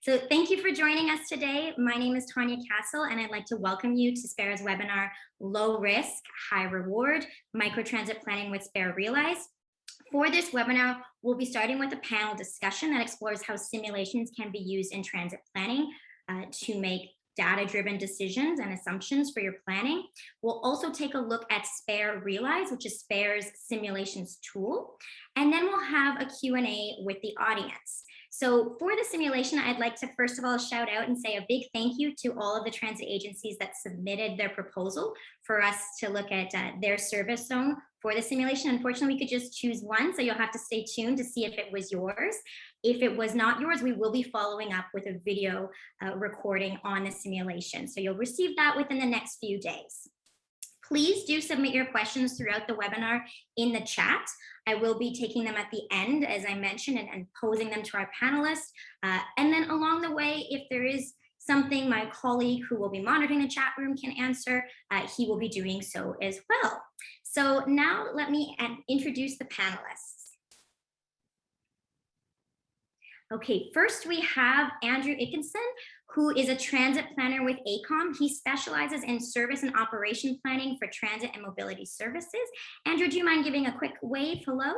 So thank you for joining us today. My name is Tanya Castle, and I'd like to welcome you to SPAR's webinar, Low Risk, High Reward, Microtransit Planning with SPAR Realize. For this webinar, we'll be starting with a panel discussion that explores how simulations can be used in transit planning to make data-driven decisions and assumptions for your planning. We'll also take a look at SPAR Realize, which is SPAR's simulations tool. And then we'll have a Q&A with the audience. So for the simulation, I'd like to first of all shout out and say a big thank you to all of the transit agencies that submitted their proposal for us to look at their service zone for the simulation. Unfortunately, we could just choose one, so you'll have to stay tuned to see if it was yours. If it was not yours, we will be following up with a video recording on the simulation. So you'll receive that within the next few days. Please do submit your questions throughout the webinar in the chat. I will be taking them at the end, as I mentioned, and posing them to our panelists. And then along the way, if there is something my colleague who will be monitoring the chat room can answer, he will be doing so as well. So now let me introduce the panelists. Okay, first we have Andrew Ickinson, who is a transit planner with AECOM. He specializes in service and operation planning for transit and mobility services. Andrew, do you mind giving a quick wave? Hello?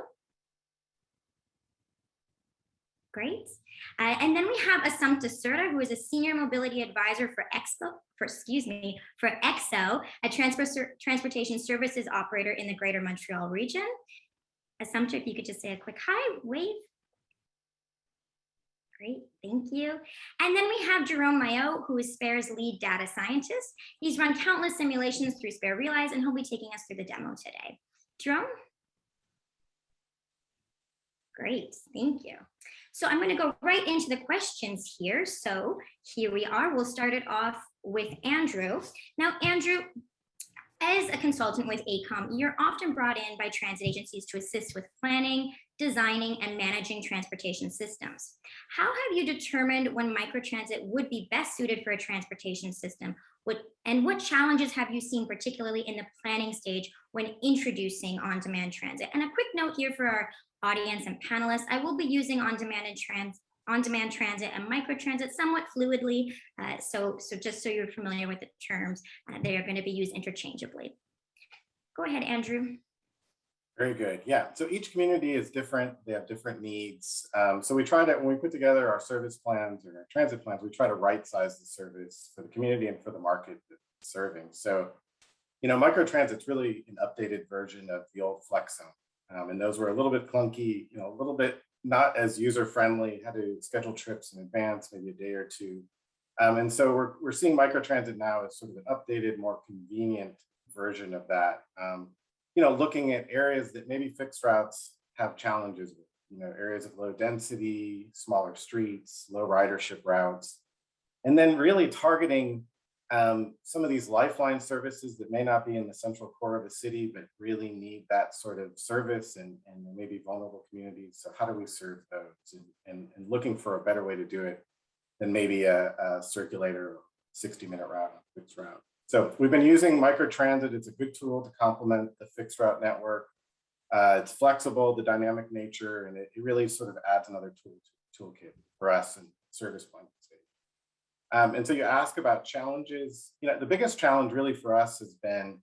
Great. And then we have Assumpta Surta, who is a senior mobility advisor for EXO, a transportation services operator in the Greater Montreal region. Assumpta, if you could just say a quick hi, wave. Great, thank you. And then we have Jerome Maillot, who is SPAR's lead data scientist. He's run countless simulations through SPAR Realize, and he'll be taking us through the demo today. Jerome? Great, thank you. So I'm going to go right into the questions here. So here we are. We'll start it off with Andrew. Now, Andrew, as a consultant with AECOM, you're often brought in by transit agencies to assist with planning, designing, and managing transportation systems. How have you determined when microtransit would be best suited for a transportation system? And what challenges have you seen, particularly in the planning stage, when introducing on-demand transit? And a quick note here for our audience and panelists, I will be using on-demand transit and microtransit somewhat fluidly, so just so you're familiar with the terms, they are going to be used interchangeably. Go ahead, Andrew. Very good. Yeah. So each community is different. They have different needs. So we try to, when we put together our service plans or our transit plans, we try to right size the service for the community and for the market that it's serving. So, you know, microtransit's really an updated version of the old flex zone. And those were a little bit clunky, you know, a little bit not as user friendly, had to schedule trips in advance, maybe a day or two. And so we're seeing microtransit now as sort of an updated, more convenient version of that. You know, looking at areas that maybe fixed routes have challenges with, you know, areas of low density, smaller streets, low ridership routes, and then really targeting some of these lifeline services that may not be in the central core of a city, but really need that sort of service and maybe vulnerable communities. So how do we serve those and looking for a better way to do it than maybe a circulator 60-minute route, fixed route. So we've been using microtransit. It's a good tool to complement the fixed route network. It's flexible, the dynamic nature, and it really sort of adds another tool to the toolkit for us in service planning stage. And so you ask about challenges. You know, the biggest challenge really for us has been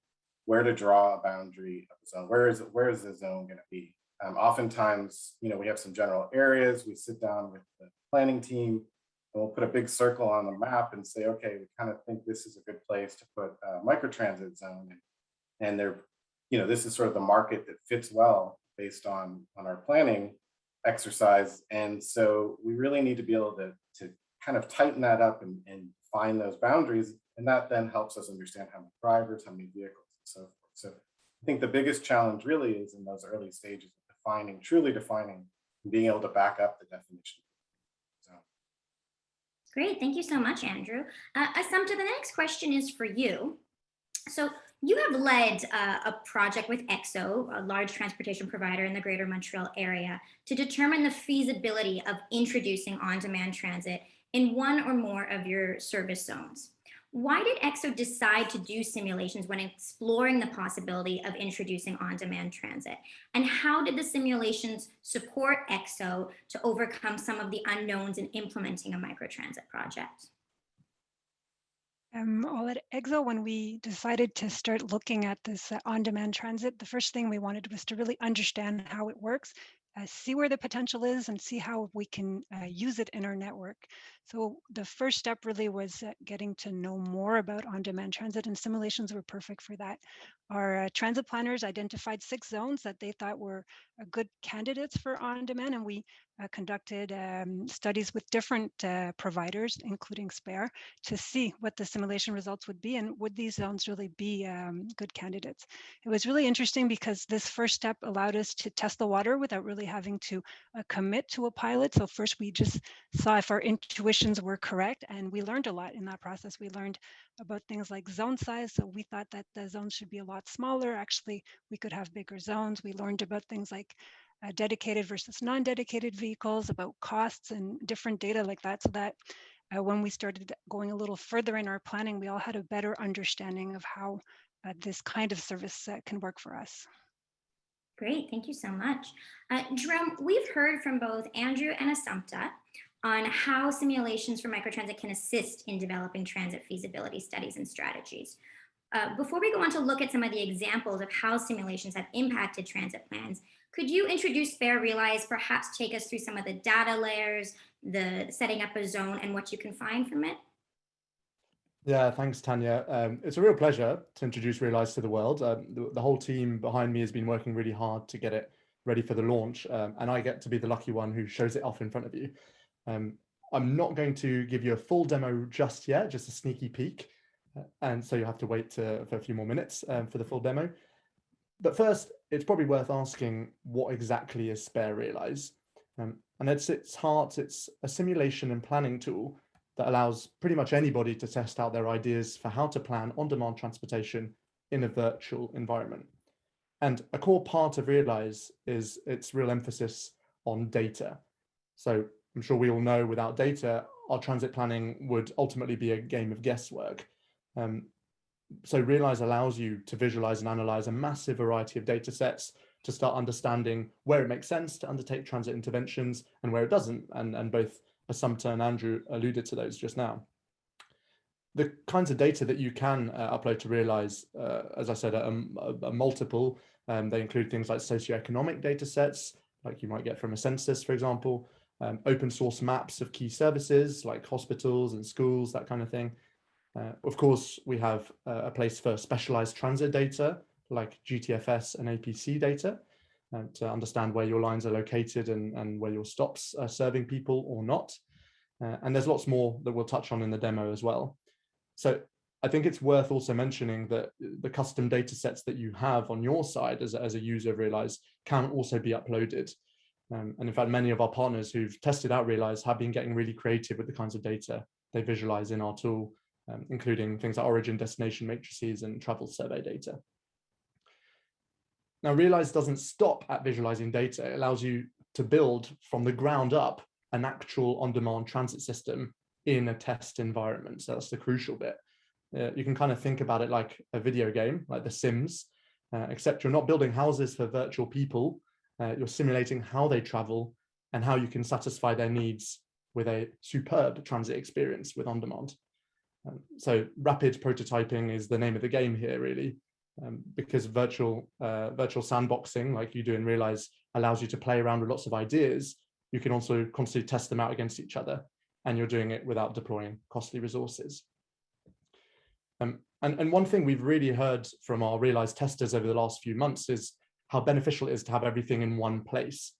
where to draw a boundary of the zone. Where is the zone going to be? Oftentimes, you know, we have some general areas. We sit down with the planning team, and we'll put a big circle on the map and say, okay, we kind of think this is a good place to put a microtransit zone. And they're, you know, this is sort of the market that fits well based on our planning exercise. And so we really need to be able to kind of tighten that up and find those boundaries. And that then helps us understand how many drivers, how many vehicles, and so forth. So I think the biggest challenge really is in those early stages of truly defining, and being able to back up the definition. So. Great, thank you so much, Andrew. Assumpta, the next question is for you. So you have led a project with EXO, a large transportation provider in the Greater Montreal area, to determine the feasibility of introducing on-demand transit in one or more of your service zones. Why did EXO decide to do simulations when exploring the possibility of introducing on-demand transit? And how did the simulations support EXO to overcome some of the unknowns in implementing a microtransit project? Well, at EXO, when we decided to start looking at this on-demand transit, the first thing we wanted was to really understand how it works, see where the potential is, and see how we can use it in our network. So the first step really was getting to know more about on-demand transit, and simulations were perfect for that. Our transit planners identified 6 zones that they thought were good candidates for on-demand, and we conducted studies with different providers, including Spare, to see what the simulation results would be and would these zones really be good candidates. It was really interesting because this first step allowed us to test the water without really having to commit to a pilot. So first we just saw if our intuitions were correct, and we learned a lot in that process. We learned about things like zone size. So we thought that the zones should be a lot smaller. Actually, we could have bigger zones. We learned about things like dedicated versus non-dedicated vehicles, about costs and different data like that, so that when we started going a little further in our planning, we all had a better understanding of how this kind of service can work for us. Great, thank you so much. Jerome, we've heard from both Andrew and Assumpta on how simulations for microtransit can assist in developing transit feasibility studies and strategies. Before we go on to look at some of the examples of how simulations have impacted transit plans, could you introduce Spare Realize, perhaps take us through some of the data layers, the setting up a zone, and what you can find from it? Yeah, thanks, Tanya. It's a real pleasure to introduce Realize to the world. The whole team behind me has been working really hard to get it ready for the launch, and I get to be the lucky one who shows it off in front of you. I'm not going to give you a full demo just yet, just a sneaky peek, and so you have to wait for a few more minutes for the full demo. But first, it's probably worth asking, what exactly is Spare Realize? And at its heart, it's a simulation and planning tool that allows pretty much anybody to test out their ideas for how to plan on-demand transportation in a virtual environment. And a core part of Realize is its real emphasis on data. So I'm sure we all know, without data, our transit planning would ultimately be a game of guesswork. So Realize allows you to visualize and analyze a massive variety of data sets to start understanding where it makes sense to undertake transit interventions and where it doesn't. And both Assumpta and Andrew alluded to those just now. The kinds of data that you can upload to Realize, as I said, are multiple. They include things like socioeconomic data sets, like you might get from a census, for example, open source maps of key services like hospitals and schools, that kind of thing. Of course, we have a place for specialized transit data like GTFS and APC data to understand where your lines are located and where your stops are serving people or not. And there's lots more that we'll touch on in the demo as well. So I think it's worth also mentioning that the custom data sets that you have on your side as a user of Realize can also be uploaded. And in fact, many of our partners who've tested out Realize have been getting really creative with the kinds of data they visualize in our tool, including things like origin destination matrices and travel survey data. Now, Realize doesn't stop at visualizing data. It allows you to build from the ground up an actual on-demand transit system in a test environment. So that's the crucial bit. You can kind of think about it like a video game, like The Sims, except you're not building houses for virtual people. You're simulating how they travel and how you can satisfy their needs with a superb transit experience with on-demand. So rapid prototyping is the name of the game here, really, because virtual sandboxing, like you do in Realize, allows you to play around with lots of ideas. You can also constantly test them out against each other, and you're doing it without deploying costly resources. And one thing we've really heard from our Realize testers over the last few months is how beneficial it is to have everything in one place.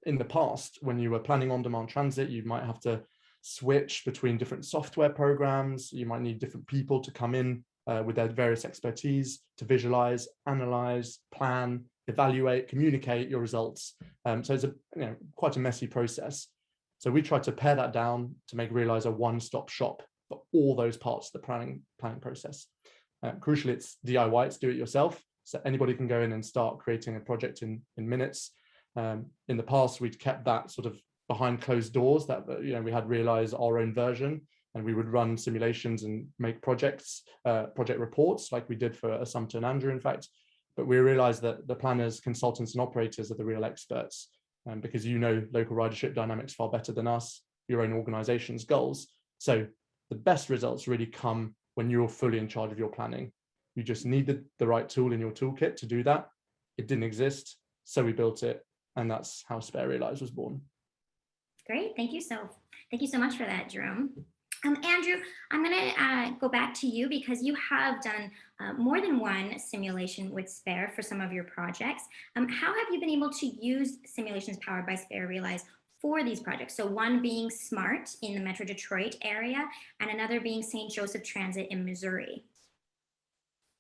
In the past, when you were planning on-demand transit, you might have to switch between different software programs. You might need different people to come in with their various expertise to visualize, analyze, plan, evaluate, communicate your results. So it's quite a messy process. So we try to pare that down to make Realize a one-stop shop for all those parts of the planning process. Crucially, it's DIY, it's do it yourself. So anybody can go in and start creating a project in minutes. In the past, we'd kept that sort of behind closed doors, that we had Realize our own version. and we would run simulations and make project reports like we did for Assumpta and Andrew, in fact. But we realized that the planners, consultants, and operators are the real experts, because you know local ridership dynamics far better than us, your own organization's goals. So the best results really come when you're fully in charge of your planning. You just needed the right tool in your toolkit to do that. It didn't exist, so we built it, and that's how Spare Realize was born. Great, thank you so much for that, Jerome. Andrew, I'm going to go back to you because you have done more than one simulation with Spare for some of your projects. How have you been able to use simulations powered by Spare Realize for these projects? So one being SMART in the Metro Detroit area and another being St. Joseph Transit in Missouri.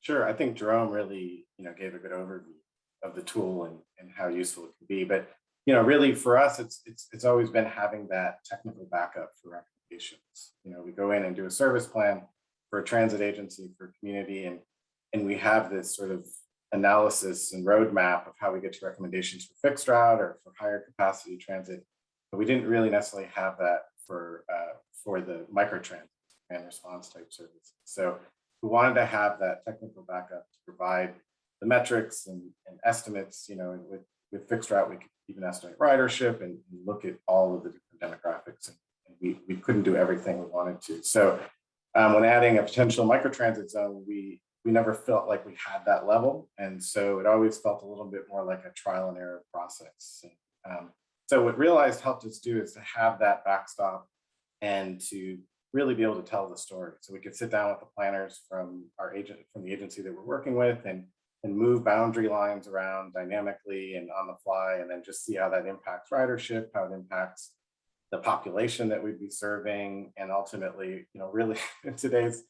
Sure, I think Jerome really, gave a good overview of the tool and how useful it can be. But really for us, it's always been having that technical backup for recommendations. We go in and do a service plan for a transit agency, for a community, and we have this sort of analysis and roadmap of how we get to recommendations for fixed route or for higher capacity transit. But we didn't really necessarily have that for the microtransit and response type services. So we wanted to have that technical backup to provide the metrics and estimates. With fixed route, we could even estimate ridership and look at all of the different demographics, and we couldn't do everything we wanted to. So when adding a potential microtransit zone, we never felt like we had that level, and so it always felt a little bit more like a trial and error process. So what Realize helped us do is to have that backstop and to really be able to tell the story. So we could sit down with the planners from the agency that we're working with and move boundary lines around dynamically and on the fly, and then just see how that impacts ridership, how it impacts the population that we'd be serving, and ultimately, really in today's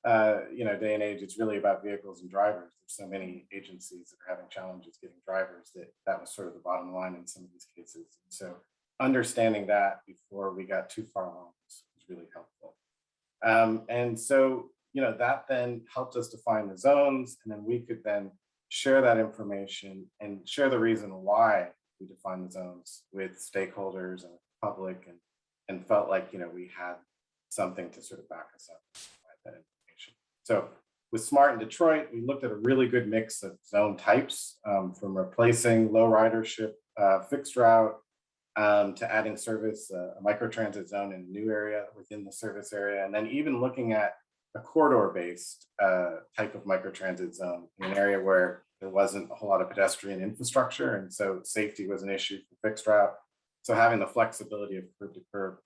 day and age, it's really about vehicles and drivers. There's so many agencies that are having challenges getting drivers that was sort of the bottom line in some of these cases. And so understanding that before we got too far along was really helpful. And so that then helped us define the zones, and then we could then share that information and share the reason why we define the zones with stakeholders and public, and felt like we had something to sort of back us up with that information. So with SMART in Detroit, we looked at a really good mix of zone types, from replacing low ridership fixed route to adding service, a microtransit zone in a new area within the service area, and then even looking at a corridor-based type of microtransit zone in an area where there wasn't a whole lot of pedestrian infrastructure, and so safety was an issue for fixed route. So having the flexibility of curb to curb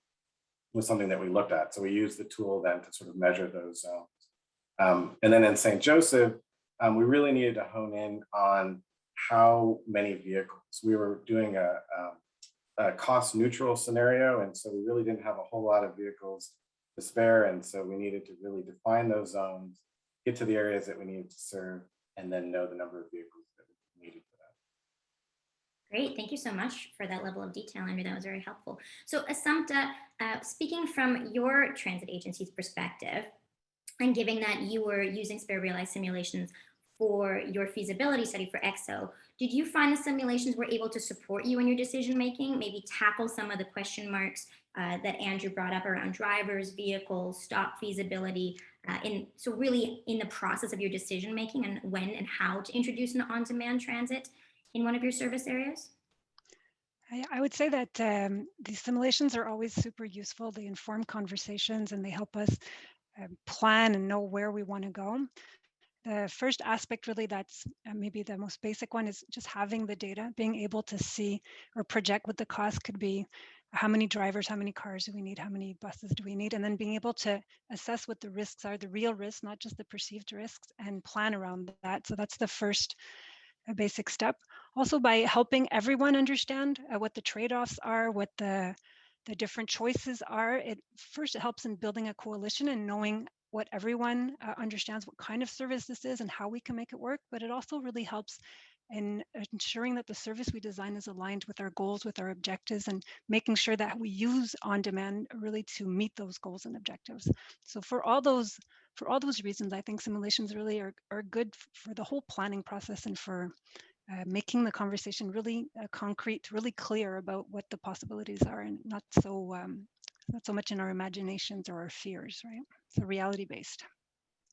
was something that we looked at. So we used the tool then to sort of measure those zones. And then in St. Joseph, we really needed to hone in on how many vehicles. We were doing a cost neutral scenario, and so we really didn't have a whole lot of vehicles to spare, and so we needed to really define those zones, get to the areas that we needed to serve, and then know the number of vehicles that we needed for that. Great, thank you so much for that level of detail, Andrew. That was very helpful. So Assumpta, speaking from your transit agency's perspective, and given that you were using Spare Realize simulations for your feasibility study for EXO, did you find the simulations were able to support you in your decision making, maybe tackle some of the question marks that Andrew brought up around drivers, vehicles, stop feasibility, so really in the process of your decision making and when and how to introduce an on-demand transit in one of your service areas? I would say that these simulations are always super useful. They inform conversations and they help us plan and know where we want to go. The first aspect really that's maybe the most basic one is just having the data, being able to see or project what the cost could be, how many drivers, how many cars do we need, how many buses do we need, and then being able to assess what the risks are, the real risks, not just the perceived risks, and plan around that. So that's the first basic step. Also by helping everyone understand what the trade-offs are, what the different choices are, it helps in building a coalition and knowing what everyone understands what kind of service this is and how we can make it work, but it also really helps in ensuring that the service we design is aligned with our goals, with our objectives, and making sure that we use on-demand really to meet those goals and objectives. So for all those reasons, I think simulations really are good for the whole planning process and for making the conversation really concrete, really clear about what the possibilities are, and not so not so much in our imaginations or our fears, right? So reality-based.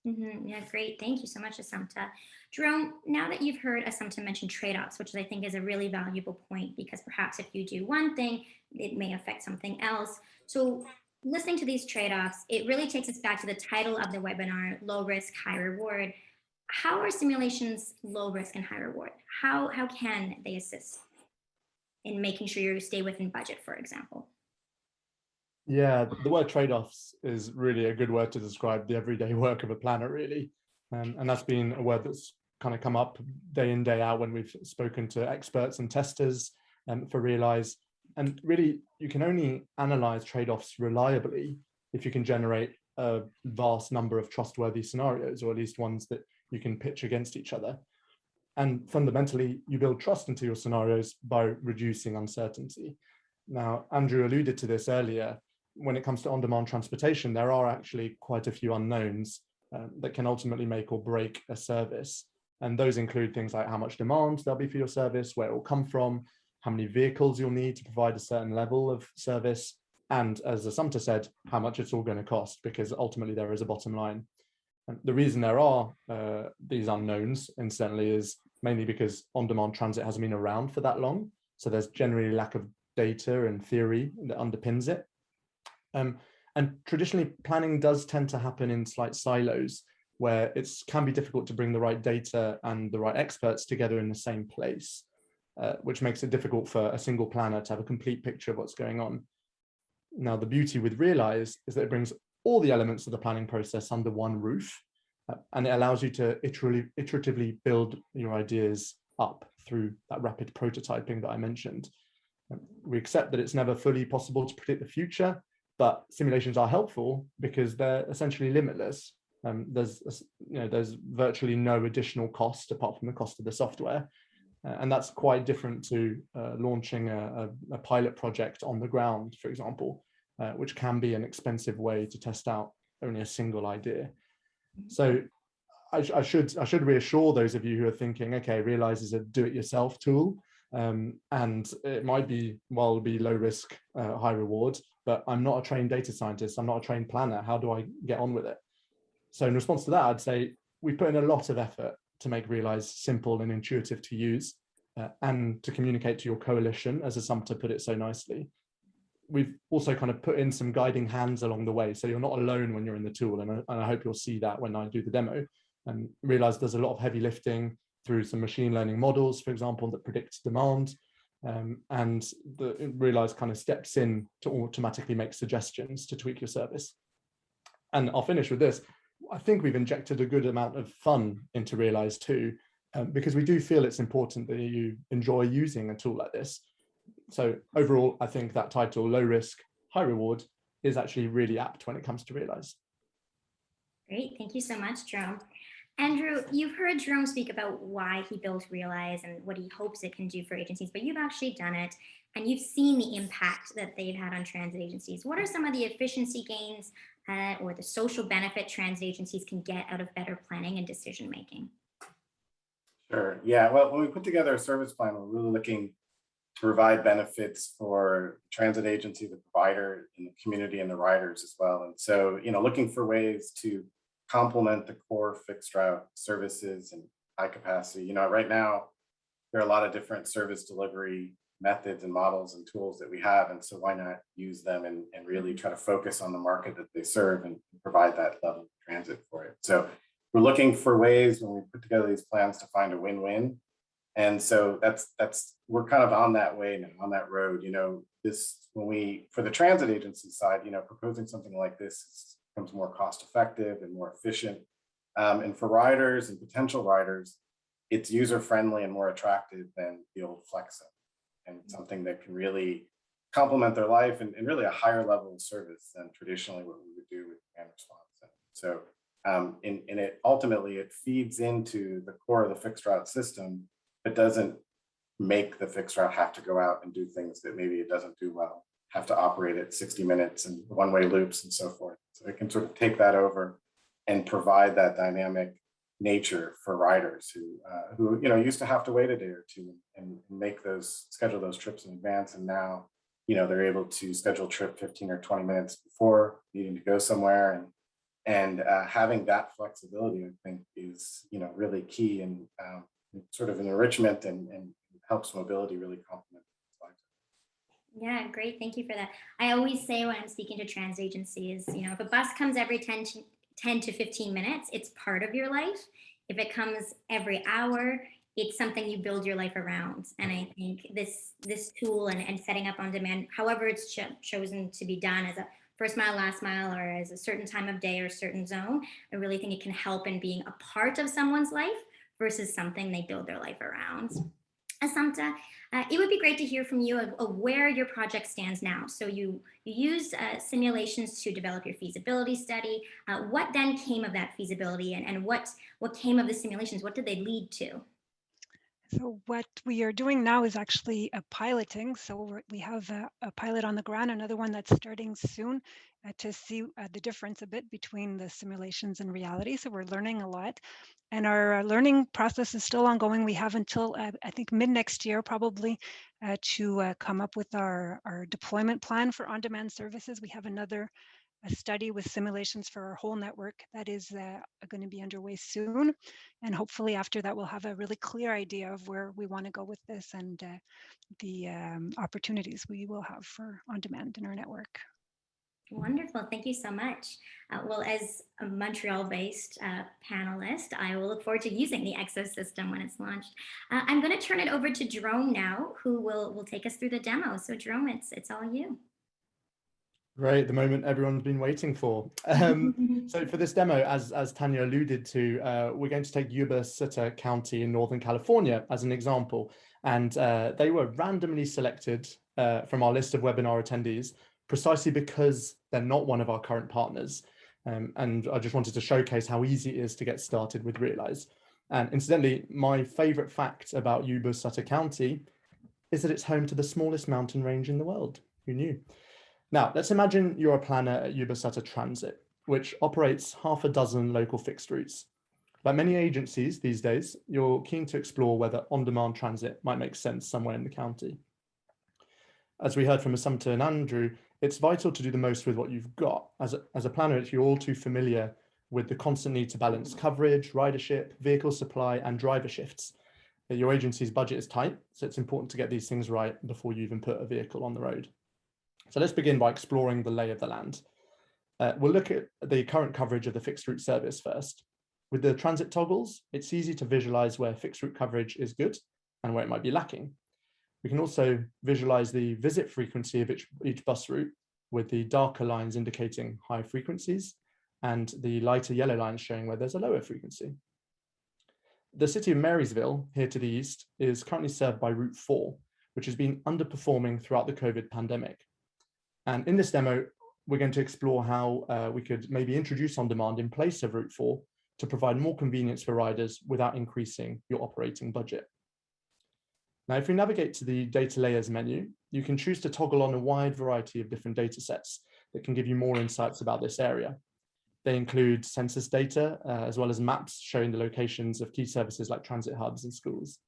Yeah, great. Thank you so much, Assumpta. Jerome, now that you've heard Assumpta mention trade-offs, which I think is a really valuable point, because perhaps if you do one thing, it may affect something else. So listening to these trade-offs, it really takes us back to the title of the webinar, Low Risk, High Reward. How are simulations low risk and high reward? How can they assist in making sure you stay within budget, for example? Yeah, the word trade-offs is really a good word to describe the everyday work of a planner, really. And that's been a word that's kind of come up day in, day out when we've spoken to experts and testers for Realize. And really, you can only analyze trade-offs reliably if you can generate a vast number of trustworthy scenarios, or at least ones that you can pitch against each other. And fundamentally, you build trust into your scenarios by reducing uncertainty. Now, Andrew alluded to this earlier. When it comes to on-demand transportation, there are actually quite a few unknowns that can ultimately make or break a service. And those include things like how much demand there'll be for your service, where it will come from, how many vehicles you'll need to provide a certain level of service, and as Assumpta said, how much it's all going to cost, because ultimately there is a bottom line. And the reason there are these unknowns, incidentally, is mainly because on-demand transit hasn't been around for that long. So there's generally lack of data and theory that underpins it. And traditionally, planning does tend to happen in slight silos, where it can be difficult to bring the right data and the right experts together in the same place, which makes it difficult for a single planner to have a complete picture of what's going on. Now, the beauty with Realize is that it brings all the elements of the planning process under one roof, and it allows you to iteratively build your ideas up through that rapid prototyping that I mentioned. We accept that it's never fully possible to predict the future, but simulations are helpful because they're essentially limitless. There's virtually no additional cost apart from the cost of the software. And that's quite different to launching a pilot project on the ground, for example, which can be an expensive way to test out only a single idea. So I should reassure those of you who are thinking, okay, Realize is a do-it-yourself tool, and it might be, well, be low risk, high reward, but I'm not a trained data scientist. I'm not a trained planner. How do I get on with it? So in response to that, I'd say we put in a lot of effort to make Realize simple and intuitive to use, and to communicate to your coalition, as Assumpta put it so nicely. We've also kind of put in some guiding hands along the way, so you're not alone when you're in the tool, and I hope you'll see that when I do the demo. And Realize there's a lot of heavy lifting through some machine learning models, for example, that predicts demand, and the Realize kind of steps in to automatically make suggestions to tweak your service. And I'll finish with this. I think we've injected a good amount of fun into Realize too, because we do feel it's important that you enjoy using a tool like this. So overall, I think that title, low risk, high reward, is actually really apt when it comes to Realize. Great, thank you so much, Jerome. Andrew, you've heard Jerome speak about why he built Realize and what he hopes it can do for agencies, but you've actually done it and you've seen the impact that they've had on transit agencies. What are some of the efficiency gains or the social benefit transit agencies can get out of better planning and decision making? Sure. Yeah. Well, when we put together a service plan, we're really looking to provide benefits for the transit agency, the provider, and the community, and the riders as well. And so, looking for ways to complement the core fixed route services and high capacity. Right now, there are a lot of different service delivery methods and models and tools that we have. And so why not use them and really try to focus on the market that they serve and provide that level of transit for it. So we're looking for ways when we put together these plans to find a win-win. And so we're kind of on that way now, on that road. For the transit agency side, proposing something like this becomes more cost effective and more efficient. And for riders and potential riders, it's user friendly and more attractive than the old Flexa, and something that can really complement their life and really a higher level of service than traditionally what we would do with demand response. So it ultimately feeds into the core of the fixed route system, but doesn't make the fixed route have to go out and do things that maybe it doesn't do well, have to operate at 60 minutes and one-way loops and so forth. So it can sort of take that over and provide that dynamic nature for riders who used to have to wait a day or two and schedule those trips in advance. And now, they're able to schedule a trip 15 or 20 minutes before needing to go somewhere. And having that flexibility, I think, is, really key, and sort of an enrichment, and helps mobility really complement lives. Yeah, great. Thank you for that. I always say when I'm speaking to trans agencies, if a bus comes every 10 to 15 minutes, it's part of your life. If it comes every hour, it's something you build your life around. And I think this tool and setting up on demand, however it's chosen to be done as a first mile, last mile, or as a certain time of day or certain zone, I really think it can help in being a part of someone's life versus something they build their life around. Assumpta, it would be great to hear from you of where your project stands now. So you used simulations to develop your feasibility study. What then came of that feasibility, and what came of the simulations? What did they lead to? So what we are doing now is actually a piloting. So we have a pilot on the ground, another one that's starting soon to see the difference a bit between the simulations and reality. So we're learning a lot. And our learning process is still ongoing. We have until I think mid next year probably to come up with our deployment plan for on-demand services. We have a study with simulations for our whole network that is going to be underway soon. And hopefully after that, we'll have a really clear idea of where we want to go with this, and the opportunities we will have for on-demand in our network. Wonderful. Thank you so much. Well, as a Montreal-based panelist, I will look forward to using the exosystem when it's launched. I'm going to turn it over to Jerome now, who will take us through the demo. So Jerome, it's all you. Great, the moment everyone's been waiting for. So for this demo, as Tanya alluded to, we're going to take Yuba Sutter County in Northern California as an example. And they were randomly selected from our list of webinar attendees precisely because they're not one of our current partners. And I just wanted to showcase how easy it is to get started with Realize. And incidentally, my favorite fact about Yuba Sutter County is that it's home to the smallest mountain range in the world. Who knew? Now, let's imagine you're a planner at Yuba Sutter Transit, which operates half a dozen local fixed routes. Like many agencies these days, you're keen to explore whether on-demand transit might make sense somewhere in the county. As we heard from Assumpta and Andrew, it's vital to do the most with what you've got. As a planner, you're all too familiar with the constant need to balance coverage, ridership, vehicle supply, and driver shifts. Your agency's budget is tight, so it's important to get these things right before you even put a vehicle on the road. So let's begin by exploring the lay of the land. We'll look at the current coverage of the fixed route service first. With the transit toggles, it's easy to visualize where fixed route coverage is good and where it might be lacking. We can also visualize the visit frequency of each bus route, with the darker lines indicating high frequencies and the lighter yellow lines showing where there's a lower frequency. The city of Marysville, here to the east, is currently served by Route 4, which has been underperforming throughout the COVID pandemic. And in this demo, we're going to explore how we could maybe introduce on-demand in place of Route 4 to provide more convenience for riders without increasing your operating budget. Now, if we navigate to the data layers menu, you can choose to toggle on a wide variety of different data sets that can give you more insights about this area. They include census data, as well as maps showing the locations of key services like transit hubs and schools.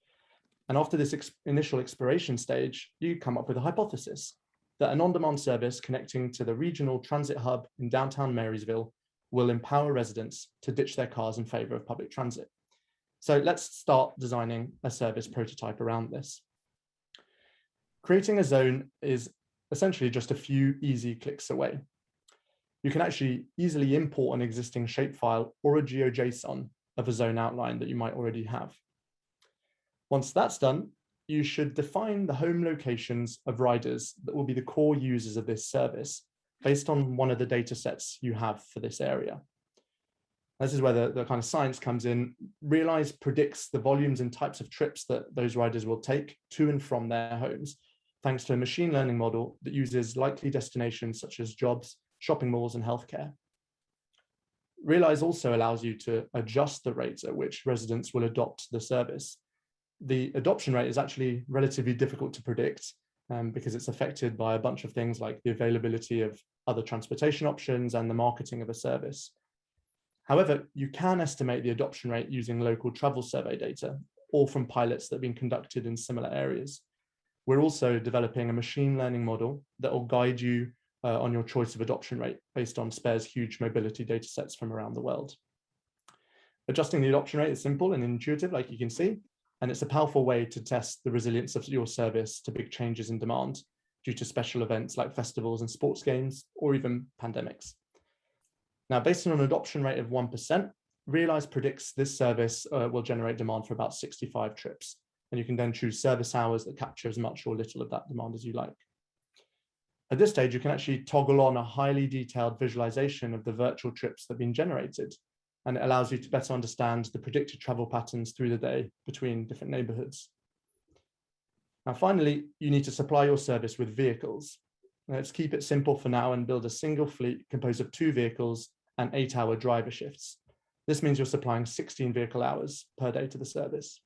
And after this initial exploration stage, you come up with a hypothesis that an on-demand service connecting to the regional transit hub in downtown Marysville will empower residents to ditch their cars in favor of public transit. So let's start designing a service prototype around this. Creating a zone is essentially just a few easy clicks away. You can actually easily import an existing shapefile or a GeoJSON of a zone outline that you might already have. Once that's done, you should define the home locations of riders that will be the core users of this service based on one of the data sets you have for this area. This is where the kind of science comes in. Realize predicts the volumes and types of trips that those riders will take to and from their homes, thanks to a machine learning model that uses likely destinations such as jobs, shopping malls, and healthcare. Realize also allows you to adjust the rates at which residents will adopt the service. The adoption rate is actually relatively difficult to predict because it's affected by a bunch of things like the availability of other transportation options and the marketing of a service. However, you can estimate the adoption rate using local travel survey data or from pilots that have been conducted in similar areas. We're also developing a machine learning model that will guide you on your choice of adoption rate based on Spare's huge mobility data sets from around the world. Adjusting the adoption rate is simple and intuitive, like you can see, and it's a powerful way to test the resilience of your service to big changes in demand due to special events like festivals and sports games, or even pandemics. Now, based on an adoption rate of 1%, Realize predicts this service will generate demand for about 65 trips. And you can then choose service hours that capture as much or little of that demand as you like. At this stage, you can actually toggle on a highly detailed visualization of the virtual trips that have been generated. And it allows you to better understand the predicted travel patterns through the day between different neighborhoods. Now, finally, you need to supply your service with vehicles. Let's keep it simple for now and build a single fleet composed of 2 vehicles and 8-hour driver shifts. This means you're supplying 16 vehicle hours per day to the service.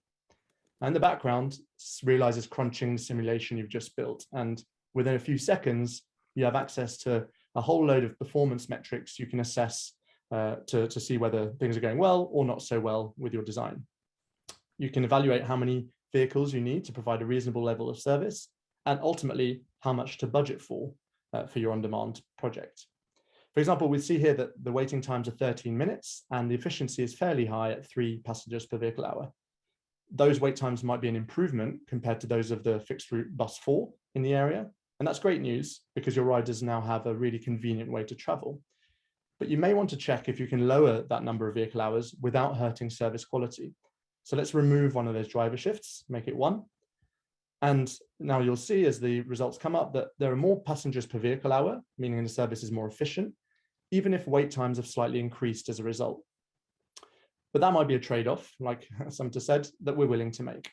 And in the background, Realize is crunching the simulation you've just built. And within a few seconds, you have access to a whole load of performance metrics you can assess to see whether things are going well or not so well with your design. You can evaluate how many vehicles you need to provide a reasonable level of service, and ultimately how much to budget for your on-demand project. For example, we see here that the waiting times are 13 minutes and the efficiency is fairly high at 3 passengers per vehicle hour. Those wait times might be an improvement compared to those of the fixed route bus 4 in the area. And that's great news because your riders now have a really convenient way to travel. But you may want to check if you can lower that number of vehicle hours without hurting service quality. So let's remove one of those driver shifts, make it 1. And now you'll see as the results come up that there are more passengers per vehicle hour, meaning the service is more efficient, even if wait times have slightly increased as a result. But that might be a trade-off, like Sumta said, that we're willing to make.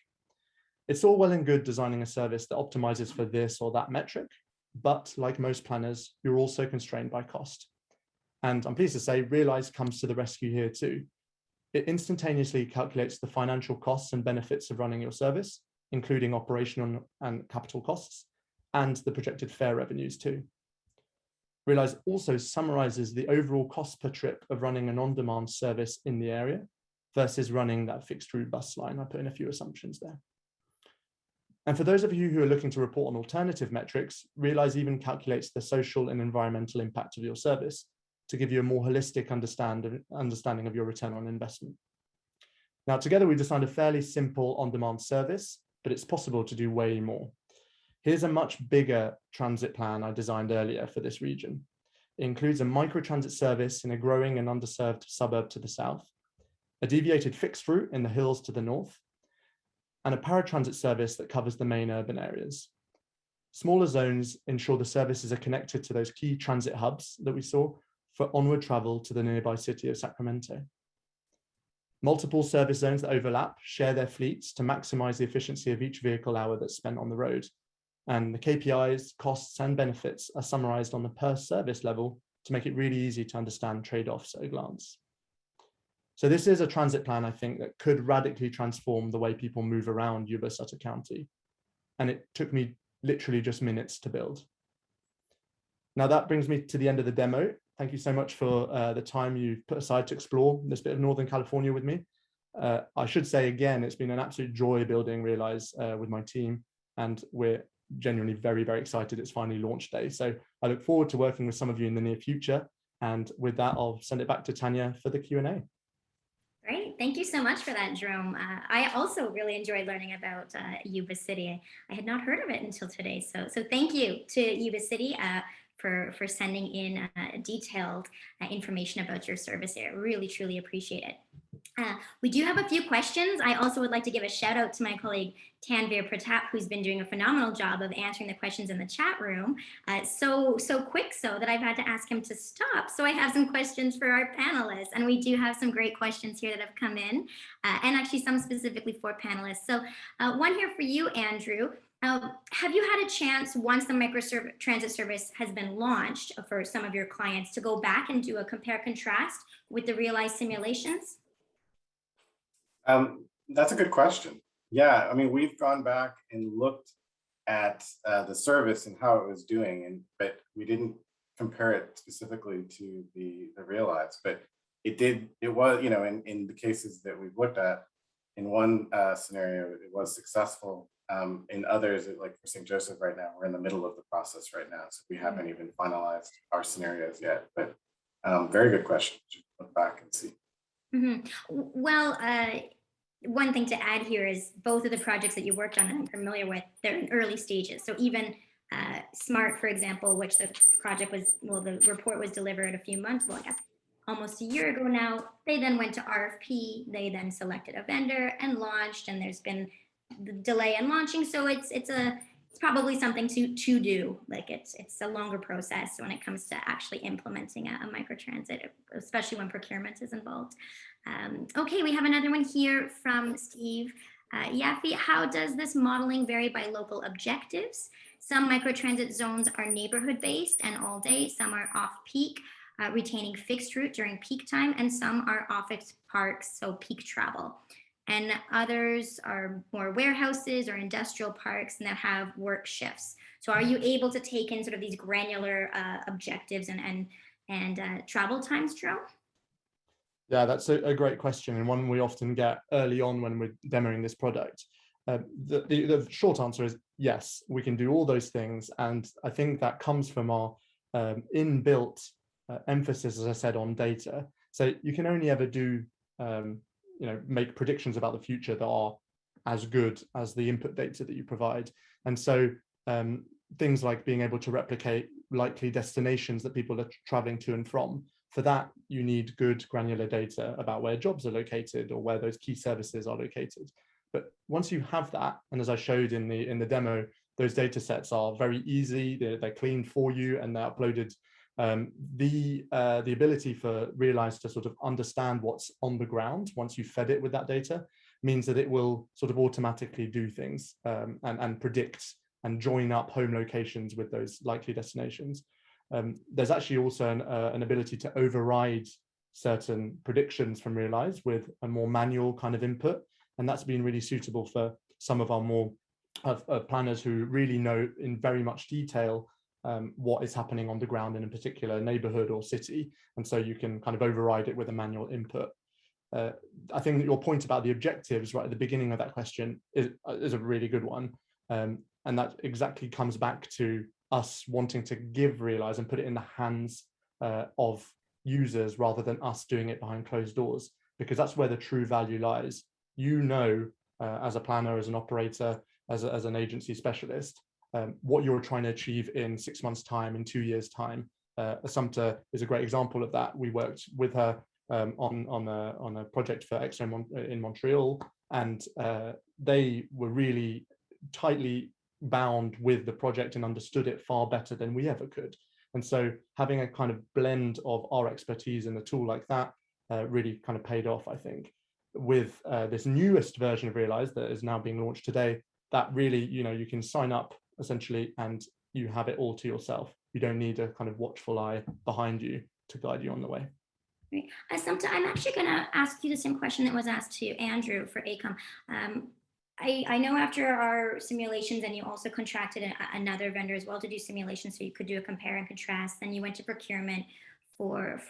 It's all well and good designing a service that optimizes for this or that metric, but like most planners, you're also constrained by cost. And I'm pleased to say Realize comes to the rescue here too. It instantaneously calculates the financial costs and benefits of running your service, including operational and capital costs, and the projected fare revenues too. Realize also summarizes the overall cost per trip of running an on-demand service in the area versus running that fixed route bus line. I put in a few assumptions there. And for those of you who are looking to report on alternative metrics, Realize even calculates the social and environmental impact of your service to give you a more holistic understanding of your return on investment. Now, together we designed a fairly simple on-demand service, but it's possible to do way more. Here's a much bigger transit plan I designed earlier for this region. It includes a microtransit service in a growing and underserved suburb to the south, a deviated fixed route in the hills to the north, and a paratransit service that covers the main urban areas. Smaller zones ensure the services are connected to those key transit hubs that we saw for onward travel to the nearby city of Sacramento. Multiple service zones that overlap share their fleets to maximize the efficiency of each vehicle hour that's spent on the road. And the KPIs, costs, and benefits are summarized on the per service level to make it really easy to understand trade-offs at a glance. So this is a transit plan, I think, that could radically transform the way people move around Yuba-Sutter County. And it took me literally just minutes to build. Now that brings me to the end of the demo. Thank you so much for the time you've put aside to explore this bit of Northern California with me. I should say again, it's been an absolute joy building Realize with my team, and we're genuinely very, very excited it's finally launch day. So I look forward to working with some of you in the near future. And with that, I'll send it back to Tanya for the Q&A. Great. Thank you so much for that, Jerome. I also really enjoyed learning about Yuba City. I had not heard of it until today. So thank you to Yuba City for sending in detailed information about your service area. Really, truly appreciate it. We do have a few questions. I also would like to give a shout out to my colleague Tanvir Pratap, who's been doing a phenomenal job of answering the questions in the chat room. So quick so that I've had to ask him to stop. So I have some questions for our panelists, and we do have some great questions here that have come in, and actually some specifically for panelists. So one here for you, Andrew. Have you had a chance, once the microtransit service has been launched for some of your clients, to go back and do a compare-contrast with the Realize simulations? That's a good question. Yeah, I mean, we've gone back and looked at the service and how it was doing, but we didn't compare it specifically to the Realize. But it was, you know, in the cases that we've looked at, in one scenario, it was successful In others, like for St. Joseph right now, we're in the middle of the process right now, so we haven't even finalized our scenarios yet. But very good question. Should look back and see. Well, one thing to add here is both of the projects that you worked on that I'm familiar with, they're in early stages. So even SMART, for example, which the project was, well, the report was delivered a few months, well, I guess almost a year ago now. They then went to RFP. They then selected a vendor and launched, and there's been the delay in launching. So it's probably something to do. Like it's a longer process when it comes to actually implementing a microtransit, especially when procurement is involved. Okay, we have another one here from Steve. Yaffe, how does this modeling vary by local objectives? Some microtransit zones are neighborhood based and all day, some are off peak, retaining fixed route during peak time, and some are office parks, so peak travel. And others are more warehouses or industrial parks and that have work shifts. So are you able to take in sort of these granular objectives and travel times, Jerome? Yeah, that's a great question, and one we often get early on when we're demoing this product. The short answer is yes, we can do all those things, and I think that comes from our inbuilt emphasis, as I said, on data. So you can only ever do, make predictions about the future that are as good as the input data that you provide. And so things like being able to replicate likely destinations that people are traveling to and from. For that, you need good granular data about where jobs are located or where those key services are located. But once you have that, and as I showed in the demo, those data sets are very easy, they're cleaned for you, and they're uploaded. The ability for Realize to sort of understand what's on the ground once you fed it with that data means that it will sort of automatically do things and predict and join up home locations with those likely destinations. There's actually also an ability to override certain predictions from Realize with a more manual kind of input, and that's been really suitable for some of our more planners who really know in very much detail what is happening on the ground in a particular neighborhood or city, and so you can kind of override it with a manual input. I think that your point about the objectives right at the beginning of that question is a really good one, and that exactly comes back to us wanting to give Realize and put it in the hands of users rather than us doing it behind closed doors, because that's where the true value lies. As a planner, as an operator, as an agency specialist, what you're trying to achieve in 6 months' time, in 2 years' time. Assumpta is a great example of that. We worked with her on a project for Exxon in Montreal, and they were really tightly bound with the project and understood it far better than we ever could. And so having a kind of blend of our expertise in a tool like that really kind of paid off, I think. With this newest version of Realize that is now being launched today, that really, you can sign up essentially and you have it all to yourself. You don't need a kind of watchful eye behind you to guide you on the way. Great. Assumpta, I'm actually going to ask you the same question that was asked to Andrew for ACOM. I know after our simulations, and you also contracted another vendor as well to do simulations, so you could do a compare and contrast. Then you went to procurement for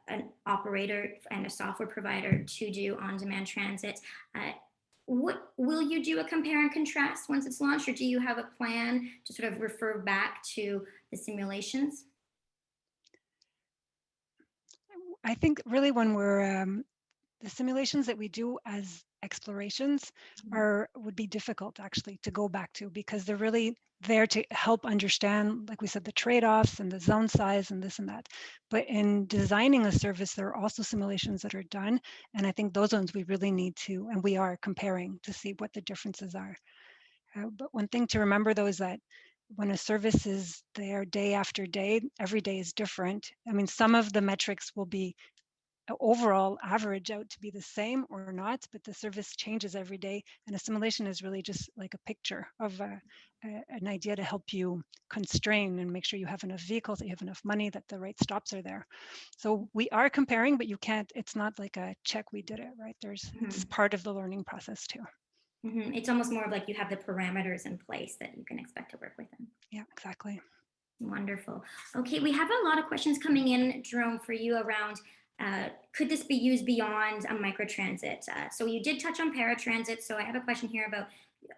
an operator and a software provider to do on-demand transit. What will you do a compare and contrast once it's launched, or do you have a plan to sort of refer back to the simulations? I think really when we're the simulations that we do as explorations would be difficult actually to go back to, because they're really there to help understand, like we said, the trade-offs and the zone size and this and that. But in designing a service, there are also simulations that are done, and I think those ones we really need to, and we are comparing to see what the differences are. But one thing to remember though is that when a service is there day after day, every day is different. I mean, some of the metrics will be overall average out to be the same or not, but the service changes every day, and a simulation is really just like a picture of an idea to help you constrain and make sure you have enough vehicles, that you have enough money, that the right stops are there. So we are comparing, but you can't, it's not like a check we did it, right? It's part of the learning process too. It's almost more of like you have the parameters in place that you can expect to work within. Yeah, exactly. Wonderful. Okay, we have a lot of questions coming in, Jerome, for you around could this be used beyond a microtransit? So you did touch on paratransit. So I have a question here about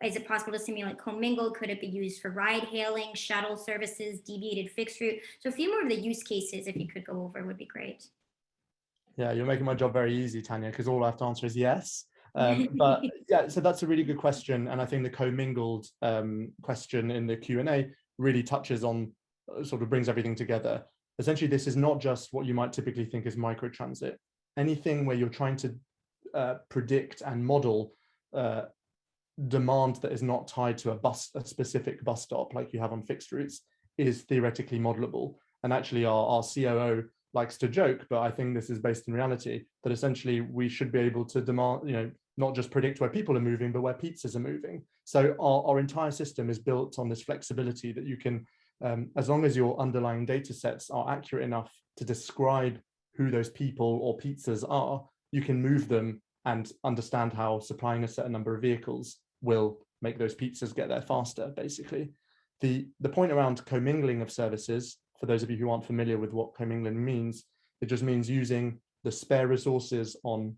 Is it possible to simulate commingled? Could it be used for ride hailing, shuttle services, deviated fixed route? So a few more of the use cases, if you could go over, would be great. Yeah, you're making my job very easy, Tanya, because all I have to answer is yes. But yeah, so that's a really good question. And I think the commingled question in the Q&A really touches on, sort of brings everything together. Essentially, this is not just what you might typically think is microtransit. Anything where you're trying to predict and model demand that is not tied to a specific bus stop like you have on fixed routes is theoretically modelable. And actually our COO likes to joke, but I think this is based in reality, that essentially we should be able to demand, not just predict where people are moving, but where pizzas are moving. So our entire system is built on this flexibility that you can, as long as your underlying data sets are accurate enough to describe who those people or pizzas are, you can move them and understand how supplying a certain number of vehicles will make those pizzas get there faster, basically. The point around commingling of services, for those of you who aren't familiar with what commingling means, it just means using the spare resources on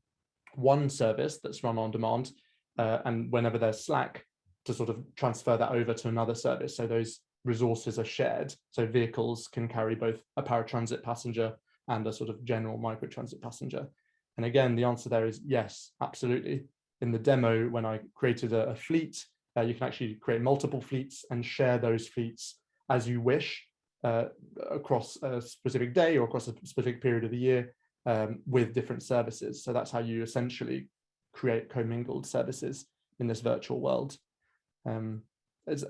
one service that's run on demand, and whenever there's slack, to sort of transfer that over to another service. So those resources are shared. So vehicles can carry both a paratransit passenger and a sort of general microtransit passenger. And again, the answer there is yes, absolutely. In the demo, when I created a fleet, you can actually create multiple fleets and share those fleets as you wish across a specific day or across a specific period of the year with different services. So that's how you essentially create commingled services in this virtual world. What's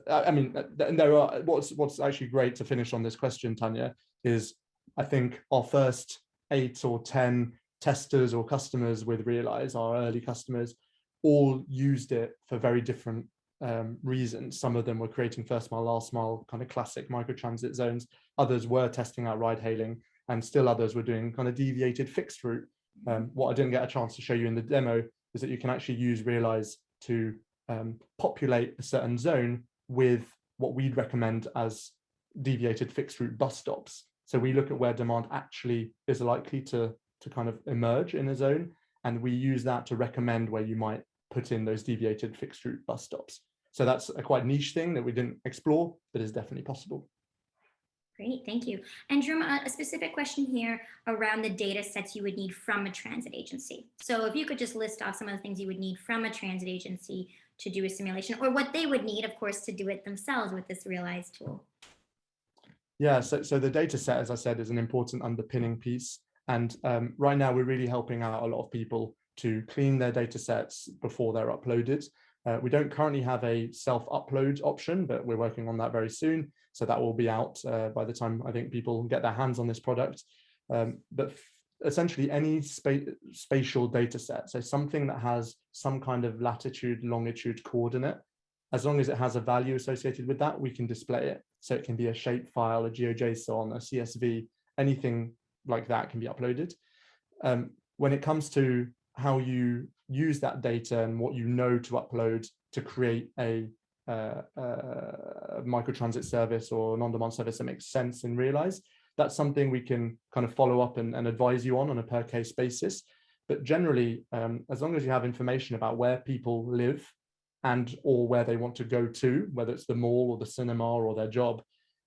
actually great to finish on this question, Tanya, is I think our first 8 or 10 testers or customers with Realize, our early customers, all used it for very different reasons. Some of them were creating first mile, last mile, kind of classic microtransit zones. Others were testing out ride hailing, and still others were doing kind of deviated fixed route. What I didn't get a chance to show you in the demo is that you can actually use Realize to populate a certain zone with what we'd recommend as deviated fixed route bus stops. So we look at where demand actually is likely to kind of emerge in a zone, and we use that to recommend where you might put in those deviated fixed route bus stops. So that's a quite niche thing that we didn't explore, but is definitely possible. Great, thank you. And Jerome, a specific question here around the data sets you would need from a transit agency. So if you could just list off some of the things you would need from a transit agency to do a simulation, or what they would need, of course, to do it themselves with this Realize tool. Yeah, so the data set, as I said, is an important underpinning piece. And right now, we're really helping out a lot of people to clean their data sets before they're uploaded. We don't currently have a self-upload option, but we're working on that very soon. So that will be out by the time I think people get their hands on this product. But essentially any spatial data set, so something that has some kind of latitude, longitude coordinate, as long as it has a value associated with that, we can display it. So it can be a shapefile, a GeoJSON, a CSV, anything like that can be uploaded. When it comes to how you use that data and what you know to upload to create a microtransit service or an on-demand service that makes sense in Realize, that's something we can kind of follow up and advise you on a per case basis. But generally, as long as you have information about where people live and or where they want to go to, whether it's the mall or the cinema or their job,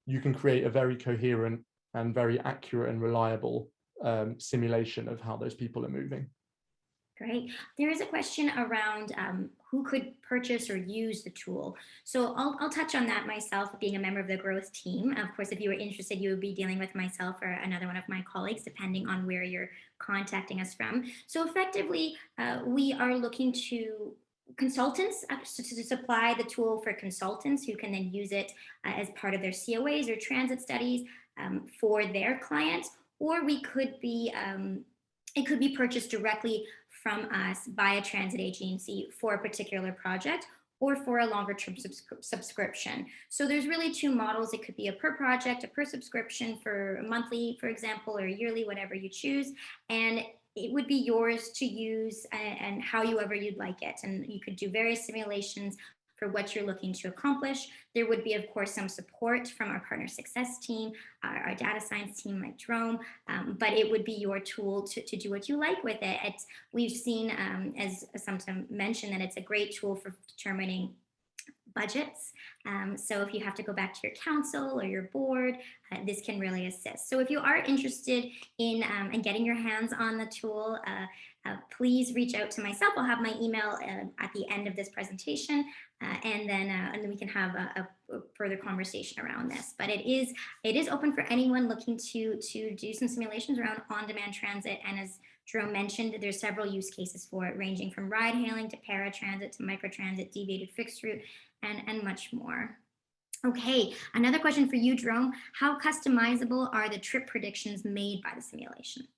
you can create a very coherent and very accurate and reliable simulation of how those people are moving. Great. There is a question around who could purchase or use the tool. So I'll touch on that myself, being a member of the growth team. Of course, if you were interested, you would be dealing with myself or another one of my colleagues, depending on where you're contacting us from. So effectively, we are looking to consultants to supply the tool for consultants who can then use it as part of their COAs or transit studies for their clients, or we could be it could be purchased directly from us by a transit agency for a particular project or for a longer term subscription. So there's really two models. It could be a per project, a per subscription for a monthly, for example, or yearly, whatever you choose. And it would be yours to use and however you'd like it. And you could do various simulations for what you're looking to accomplish. There would be, of course, some support from our partner success team, our data science team like Jerome, but it would be your tool to do what you like with it. We've seen, as Samson mentioned, that it's a great tool for determining budgets. So if you have to go back to your council or your board, this can really assist. So if you are interested in getting your hands on the tool, please reach out to myself. I'll have my email at the end of this presentation, and then we can have a further conversation around this. But it is open for anyone looking to do some simulations around on-demand transit. And as Jerome mentioned, there's several use cases for it, ranging from ride hailing to paratransit to microtransit, deviated fixed route, and much more. Okay, another question for you, Jerome. How customizable are the trip predictions made by the simulation?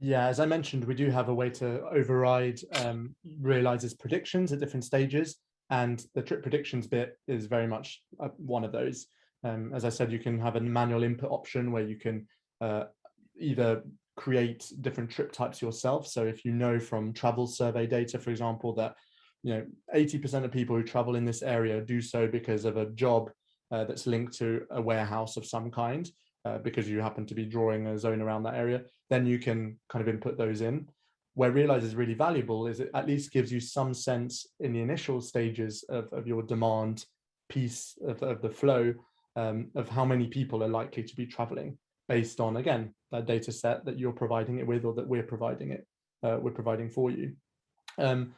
Yeah, as I mentioned, we do have a way to override Realize's predictions at different stages, and the trip predictions bit is very much one of those. As I said, you can have a manual input option where you can either create different trip types yourself. So if you know from travel survey data, for example, that 80% of people who travel in this area do so because of a job that's linked to a warehouse of some kind, because you happen to be drawing a zone around that area, then you can kind of input those in. Where Realize is really valuable is it at least gives you some sense in the initial stages of your demand piece of the flow, of how many people are likely to be traveling based on, again, that data set that you're providing it with, or that we're providing for you. There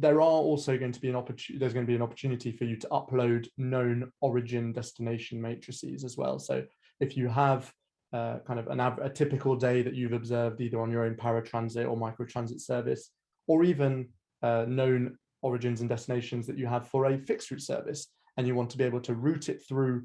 are also going to be there's going to be an opportunity for you to upload known origin destination matrices as well. So if you have kind of a typical day that you've observed either on your own paratransit or microtransit service, or even known origins and destinations that you have for a fixed route service, and you want to be able to route it through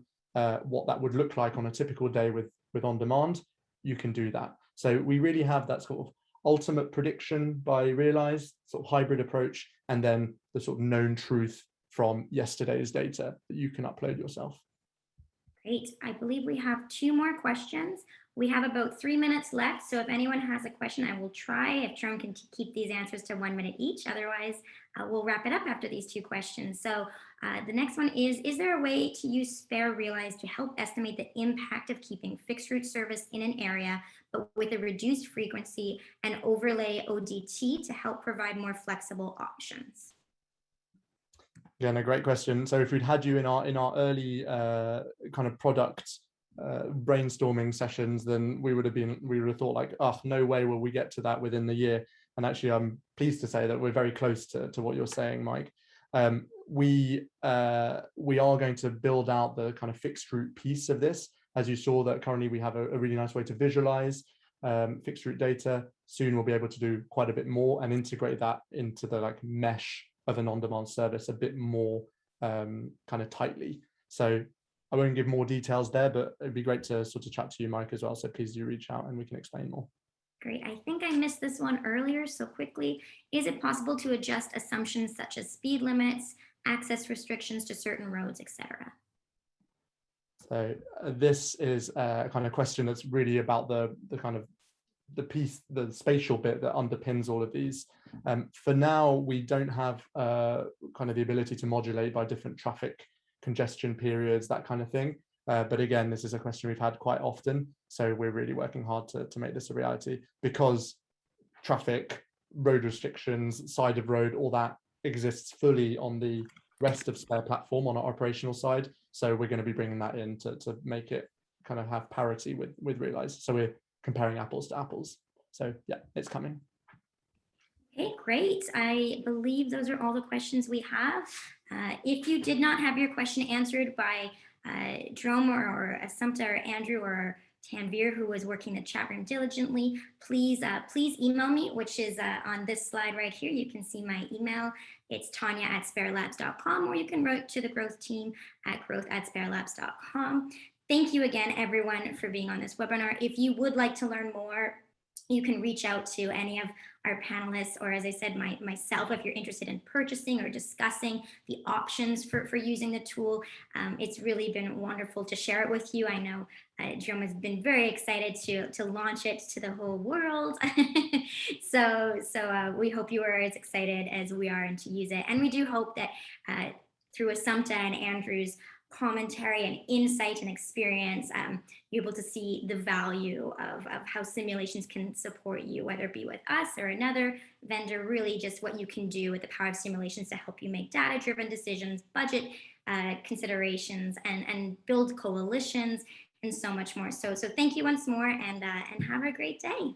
what that would look like on a typical day with on demand, you can do that. So we really have that sort of ultimate prediction by Realize, sort of hybrid approach, and then the sort of known truth from yesterday's data that you can upload yourself. Great. I believe we have 2 more questions. We have about 3 minutes left. So if anyone has a question, I will try. If Jerome can keep these answers to 1 minute each, otherwise we'll wrap it up after these 2 questions. So the next one is there a way to use Spare Realize to help estimate the impact of keeping fixed route service in an area, but with a reduced frequency, and overlay ODT to help provide more flexible options? Again, a great question. So if we'd had you in our early kind of product brainstorming sessions, then we would have thought like, oh, no way will we get to that within the year. And actually, I'm pleased to say that we're very close to what you're saying, Mike. We are going to build out the kind of fixed route piece of this. As you saw, that currently we have a really nice way to visualize fixed route data. Soon we'll be able to do quite a bit more and integrate that into the like mesh of an on-demand service a bit more kind of tightly. So I won't give more details there, but it'd be great to sort of chat to you, Mike, as well. So please do reach out and we can explain more. Great. I think I missed this one earlier, so quickly. Is it possible to adjust assumptions such as speed limits, access restrictions to certain roads, etc.? So this is a kind of question that's really about the kind of the spatial bit that underpins all of these. For now, we don't have kind of the ability to modulate by different traffic congestion periods, that kind of thing. But again, this is a question we've had quite often. So we're really working hard to make this a reality, because traffic, road restrictions, side of road, all that exists fully on the rest of Spare platform on our operational side. So we're going to be bringing that in to make it kind of have parity with Realize. So we're comparing apples to apples. So yeah, it's coming. Okay, great. I believe those are all the questions we have. If you did not have your question answered by Jerome or Assumpta or Andrew or Tanvir, who was working the chat room diligently, please email me, which is on this slide right here. You can see my email. It's tanya@sparelabs.com, or you can write to the growth team at growth@sparelabs.com. Thank you again, everyone, for being on this webinar. If you would like to learn more, you can reach out to any of our panelists, or as I said, myself, if you're interested in purchasing or discussing the options for using the tool. It's really been wonderful to share it with you. I know Jerome has been very excited to launch it to the whole world. So we hope you are as excited as we are and to use it. And we do hope that through Assumpta and Andrew's commentary and insight and experience, you're able to see the value of how simulations can support you, whether it be with us or another vendor, really just what you can do with the power of simulations to help you make data-driven decisions, budget considerations, and build coalitions, and so much more. So thank you once more, and have a great day.